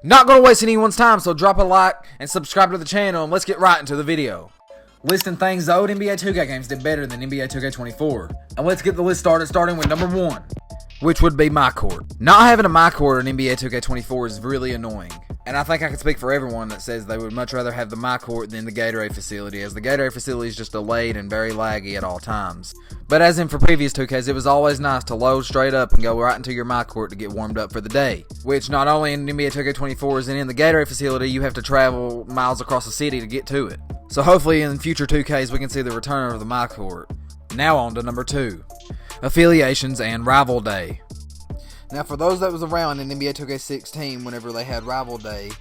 Not gonna waste anyone's time, so drop a like and subscribe to the channel and let's get right into the video. Listing things the old NBA 2K games did better than NBA 2K24. And let's get the list started, starting with number 1, which would be my court. Not having a my court in NBA 2K24 is really annoying. And I think I can speak for everyone that says they would much rather have the my court than the Gatorade facility, as the Gatorade facility is just delayed and very laggy at all times. But as in for previous 2Ks, it was always nice to load straight up and go right into your my court to get warmed up for the day. Which not only in NBA 2K24 is in the Gatorade facility, you have to travel miles across the city to get to it. So hopefully in future 2Ks we can see the return of the my court. Now on to number 2, affiliations and rival day. Now, for those that was around in NBA 2K16 whenever they had Rival Day,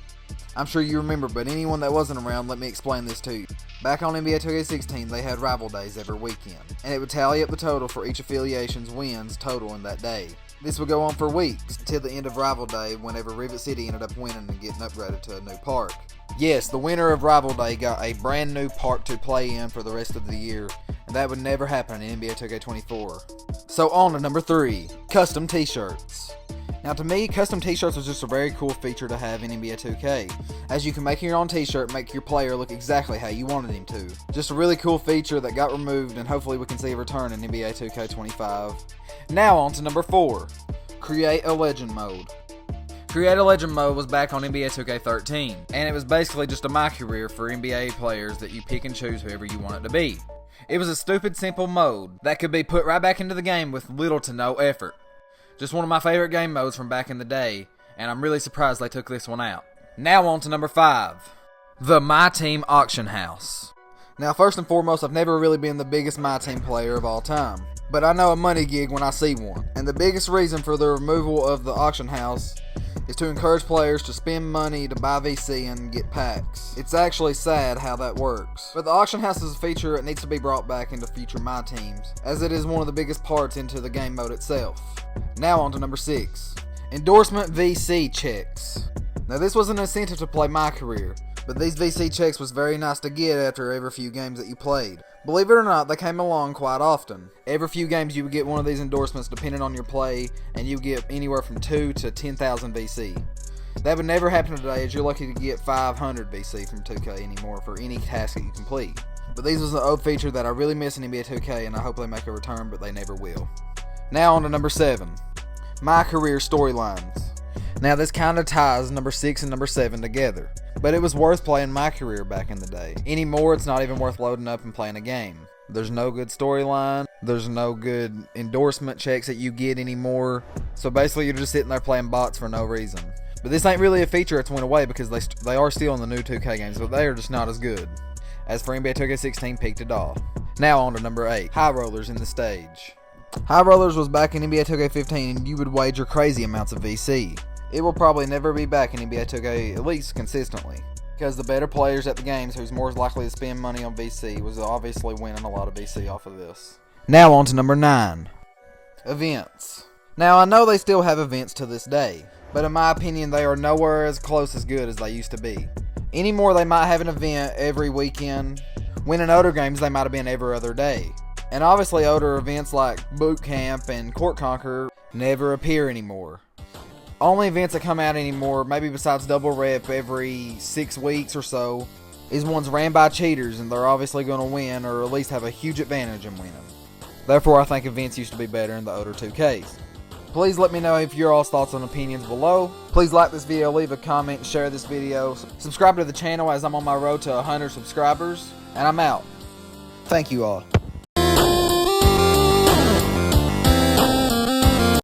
I'm sure you remember, but anyone that wasn't around, let me explain this to you. Back on NBA 2K16, they had Rival Days every weekend, and it would tally up the total for each affiliation's wins total in that day. This would go on for weeks, until the end of Rival Day, whenever Rivet City ended up winning and getting upgraded to a new park. Yes, the winner of Rival Day got a brand new park to play in for the rest of the year, and that would never happen in NBA 2K24. So on to number 3, custom t-shirts. Now to me, custom t-shirts was just a very cool feature to have in NBA 2K, as you can make your own t-shirt and make your player look exactly how you wanted him to. Just a really cool feature that got removed, and hopefully we can see a return in NBA 2K25. Now on to number 4, create a legend mode. Create a Legend mode was back on NBA 2K13, and it was basically just a my career for NBA players that you pick and choose whoever you want it to be. It was a stupid simple mode that could be put right back into the game with little to no effort. Just one of my favorite game modes from back in the day, and I'm really surprised they took this one out. Now on to number 5, the My Team Auction House. Now first and foremost, I've never really been the biggest My Team player of all time, but I know a money gig when I see one. And the biggest reason for the removal of the auction house is to encourage players to spend money to buy VC and get packs. It's actually sad how that works. But the auction house is a feature that needs to be brought back into future My Teams, as it is one of the biggest parts into the game mode itself. Now on to number 6, endorsement VC checks. Now this was an incentive to play My Career, but these VC checks was very nice to get after every few games that you played. Believe it or not, they came along quite often. Every few games you would get one of these endorsements depending on your play, and you get anywhere from 2 to 10,000 VC. That would never happen today, as you're lucky to get 500 VC from 2K anymore for any task that you complete. But these was an old feature that I really miss in NBA 2K, and I hope they make a return, but they never will. Now on to number 7, My Career storylines. Now this kinda ties number 6 and number 7 together, but it was worth playing My Career back in the day. Anymore, it's not even worth loading up and playing a game. There's no good storyline, there's no good endorsement checks that you get anymore, so basically you're just sitting there playing bots for no reason. But this ain't really a feature that's went away, because they are still in the new 2K games, but they are just not as good. As for NBA 2K16 peaked it off. Now on to number 8, High Rollers in the stage. High Rollers was back in NBA 2K15, and you would wager crazy amounts of VC. It will probably never be back in NBA 2K, at least consistently, because the better players at the games who's more likely to spend money on VC was obviously winning a lot of VC off of this. Now on to number 9, events. Now I know they still have events to this day, but in my opinion they are nowhere as close as good as they used to be. Anymore they might have an event every weekend, when in older games they might have been every other day. And obviously older events like Boot Camp and Court Conquer never appear anymore. Only events that come out anymore, maybe besides Double Rep every 6 weeks or so, is ones ran by cheaters, and they're obviously going to win, or at least have a huge advantage in winning. Therefore, I think events used to be better in the older 2Ks. Please let me know if your all's thoughts and opinions below. Please like this video, leave a comment, and share this video. Subscribe to the channel as I'm on my road to 100 subscribers, and I'm out. Thank you all.